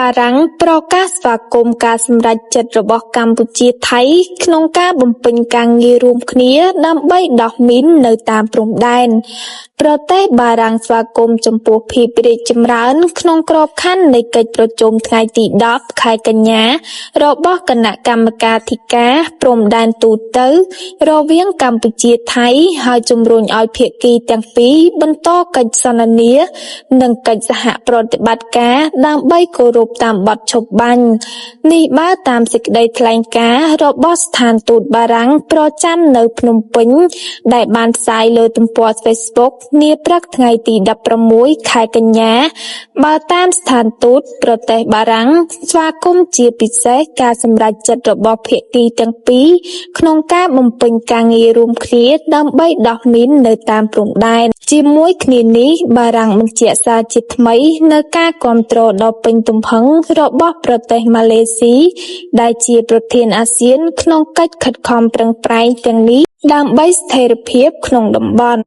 បារាំងប្រកាសស្វាគមន៍ការសម្រេចចិត្តរបស់កម្ពុជាថៃក្នុងការបំពេញការងាររួមគ្នាដើម្បីដោះមីននៅតាមព្រំដែនប្រទេសបារាំងស្វាគមន៍ចំពោះភាពរីកចម្រើនក្នុងក្របខ័ណ្ឌនៃកិច្ចប្រជុំថ្ងៃទី10ខែកញ្ញារបស់គណៈកម្មាធិការព្រំដែនទូទៅរវាងកម្ពុជាថៃហើយជំរុញឲ្យភាគីទាំងពីរបន្តកិច្ចសន្ទនានិងកិច្ចសហប្រតិបត្តិការដើម្បីគោរពតាមបទឈប់បាញ់នេះបើតាមសេចក្តីថ្លែងការណ៍របស់ស្ថានទូតបារាំងប្រចាំនៅភ្នំពេញដែលបានផ្សាយលើទំព័រ Facebook នាព្រឹកថ្ងៃទី16ខែកញ្ញាបើតាមស្ថានទូតប្រទេសបារាំងស្វាគមន៍ជាពិសេសការសម្រេចចិត្តរបស់ភាគីទាំងពីរក្នុងការបំពេញការងាររួមគ្នាដើម្បីដោះមីននៅតាមព្រំដែនជាមួយគ្នានេះបារាំងបញ្ជាក់សារជាថ្មីនៅការគាំទ្រដ៏ពេញទំហឹងរបស់ប្រទេសម៉ាឡេស៊ីដែលជាប្រធានអាស៊ានក្នុងកិច្ចខិតខំប្រឹងប្រែងទាំងនេះដើម្បីស្ថិរភាពក្នុងតំបន់